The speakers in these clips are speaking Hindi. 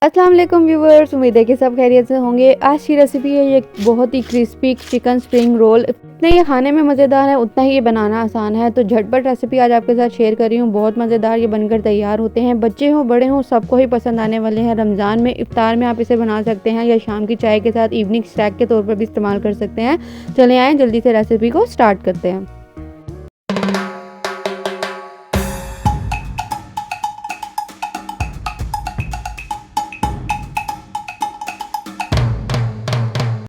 अस्सलाम वालेकुम व्यूवर्स, उम्मीद है कि सब खैरियत से होंगे। आज की रेसिपी है ये बहुत ही क्रिस्पी चिकन स्प्रिंग रोल। इतने ये खाने में मज़ेदार है, उतना ही ये बनाना आसान है। तो झटपट रेसिपी आज आपके साथ शेयर कर रही हूँ। बहुत मज़ेदार ये बनकर तैयार होते हैं, बच्चे हों बड़े हों सबको ही पसंद आने वाले हैं। रमज़ान में इफ्तार में आप इसे बना सकते हैं या शाम की चाय के साथ इवनिंग स्नैक के तौर पर भी इस्तेमाल कर सकते हैं। चले आएँ जल्दी से रेसिपी को स्टार्ट करते हैं।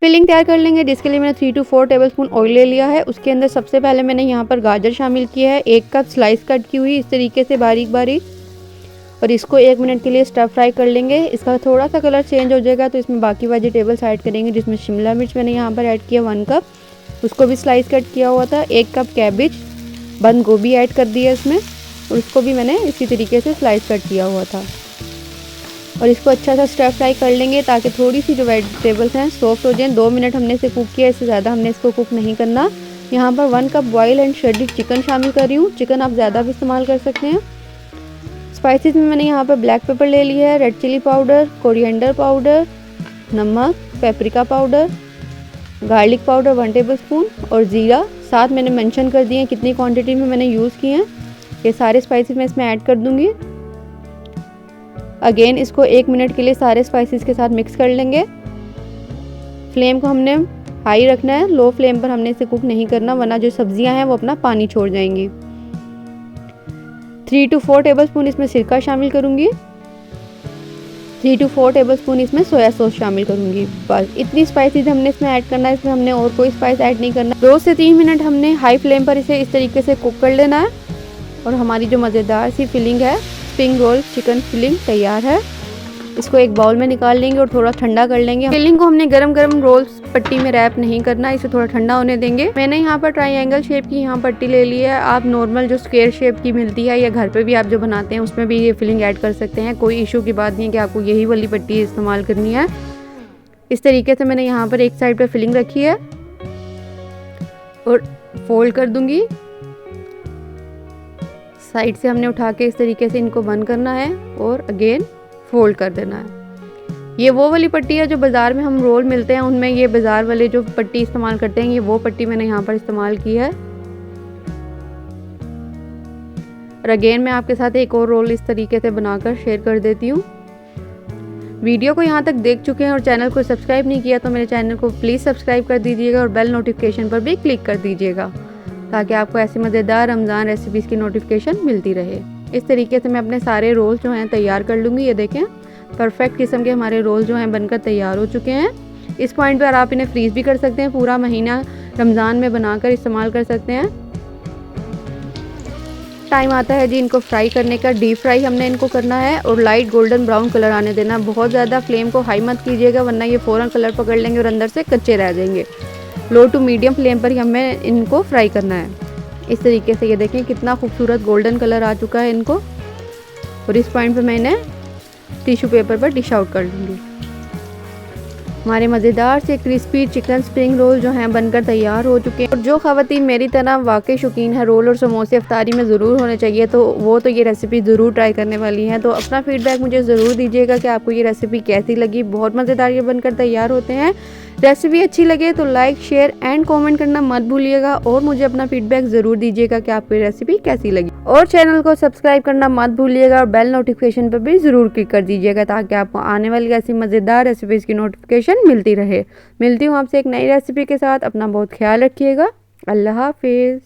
फिलिंग तैयार कर लेंगे, जिसके लिए मैंने 3 to 4 टेबलस्पून ऑयल ले लिया है। उसके अंदर सबसे पहले मैंने यहाँ पर गाजर शामिल किया है, 1 कप स्लाइस कट की हुई इस तरीके से बारीक बारीक, और इसको 1 मिनट के लिए स्टर फ्राई कर लेंगे। इसका थोड़ा सा कलर चेंज हो जाएगा तो इसमें बाकी वेजिटेबल्स ऐड करेंगे, जिसमें शिमला मिर्च मैंने यहाँ पर ऐड किया 1 कप, उसको भी स्लाइस कट किया हुआ था। 1 कप कैबिज बंद गोभी ऐड कर दिया इसमें, और उसको भी मैंने इसी तरीके से स्लाइस कट किया हुआ था। और इसको अच्छा सा स्टर फ्राई कर लेंगे ताकि थोड़ी सी जो वेजिटेबल्स हैं सॉफ्ट हो जाएं। 2 मिनट हमने इसे कुक किया, इससे ज़्यादा हमने इसको कुक नहीं करना। यहाँ पर 1 cup boil and shredded chicken शामिल कर रही हूँ। चिकन आप ज़्यादा भी इस्तेमाल कर सकते हैं। स्पाइसेस में मैंने यहाँ पर ब्लैक पेपर ले लिया है, red chilli powder, coriander powder, नमक, paprika powder, garlic powder 1 tablespoon और ज़ीरा। साथ मैंने मेंशन कर दिए कितनी क्वांटिटी में मैंने यूज़ किए हैं। ये सारे स्पाइसेस मैं इसमें ऐड कर दूँगी। अगेन इसको 1 मिनट के लिए सारे स्पाइसेस के साथ मिक्स कर लेंगे। फ्लेम को हमने हाई रखना है, लो फ्लेम पर हमने इसे कुक नहीं करना, वरना जो सब्जियां हैं वो अपना पानी छोड़ जाएंगी। 3 to 4 टेबलस्पून इसमें सिरका शामिल करूंगी। 3 to 4 टेबलस्पून इसमें सोया सॉस शामिल करूंगी। बस इतनी स्पाइसेस हमने इसमें ऐड करना है, इसमें हमने और कोई स्पाइस ऐड नहीं करना। 2 से 3 मिनट हमने हाई फ्लेम पर इसे इस तरीके से कुक कर लेना है, और हमारी जो मज़ेदार सी फिलिंग है स्प्रिंग रोल चिकन फिलिंग तैयार है। इसको एक बाउल में निकाल लेंगे और थोड़ा ठंडा कर लेंगे। फिलिंग को हमने गरम गरम रोल्स पट्टी में रैप नहीं करना, इसे थोड़ा ठंडा होने देंगे। मैंने यहाँ पर ट्रायंगल शेप की यहाँ पट्टी ले ली है। आप नॉर्मल जो स्क्वायर शेप की मिलती है या घर पे भी आप जो बनाते हैं उसमें भी ये फिलिंग ऐड कर सकते हैं। कोई इशू की बात नहीं है कि आपको यही वाली पट्टी इस्तेमाल करनी है। इस तरीके से मैंने यहाँ पर एक साइड पर फिलिंग रखी है और फोल्ड कर दूंगी। साइड से हमने उठा के इस तरीके से इनको बंद करना है और अगेन फोल्ड कर देना है। ये वो वाली पट्टी है जो बाज़ार में हम रोल मिलते हैं उनमें ये बाज़ार वाले जो पट्टी इस्तेमाल करते हैं, ये वो पट्टी मैंने यहाँ पर इस्तेमाल की है। और अगेन मैं आपके साथ एक और रोल इस तरीके से बनाकर शेयर कर देती हूँ। वीडियो को यहाँ तक देख चुके हैं और चैनल को सब्सक्राइब नहीं किया तो मेरे चैनल को प्लीज़ सब्सक्राइब कर दीजिएगा और बेल नोटिफिकेशन पर भी क्लिक कर दीजिएगा, ताकि आपको ऐसी मज़ेदार रमज़ान रेसिपीज़ की नोटिफिकेशन मिलती रहे। इस तरीके से मैं अपने सारे रोल जो हैं तैयार कर लूँगी। ये देखें परफेक्ट किस्म के हमारे रोल जो हैं बनकर तैयार हो चुके हैं। इस पॉइंट पर आप इन्हें फ्रीज़ भी कर सकते हैं, पूरा महीना रमज़ान में बनाकर इस्तेमाल कर सकते हैं। टाइम आता है जी इनको फ्राई करने का। डीप फ्राई हमने इनको करना है और लाइट गोल्डन ब्राउन कलर आने देना। बहुत ज़्यादा फ्लेम को हाई मत कीजिएगा, वरना ये फ़ौरन कलर पकड़ लेंगे और अंदर से कच्चे रह जाएंगे। लो टू मीडियम फ्लेम पर ही हमें इनको फ्राई करना है। इस तरीके से ये देखें कितना खूबसूरत गोल्डन कलर आ चुका है इनको। और इस पॉइंट पे मैंने टिश्यू पेपर पर डिश आउट कर लूँगी। हमारे मज़ेदार से क्रिस्पी चिकन स्प्रिंग रोल जो हैं बनकर तैयार हो चुके हैं। और जो ख़वातीन मेरी तरह वाकई शौकीन है रोल और समोसे इफ्तारी में ज़रूर होने चाहिए, तो वो तो ये रेसिपी ज़रूर ट्राई करने वाली हैं। तो अपना फीडबैक मुझे ज़रूर दीजिएगा कि आपको ये रेसिपी कैसी लगी। बहुत मज़ेदार ये बनकर तैयार होते हैं। रेसिपी अच्छी लगे तो लाइक शेयर एंड कमेंट करना मत भूलिएगा, और मुझे अपना फीडबैक ज़रूर दीजिएगा कि आपको ये रेसिपी कैसी लगी। और चैनल को सब्सक्राइब करना मत भूलिएगा और बेल नोटिफिकेशन पर भी ज़रूर क्लिक कर दीजिएगा, ताकि आपको आने वाली ऐसी मज़ेदार रेसिपीज़ की नोटिफिकेशन मिलती रहे। मिलती हूँ आपसे एक नई रेसिपी के साथ। अपना बहुत ख्याल रखिएगा। अल्लाह हाफिज़।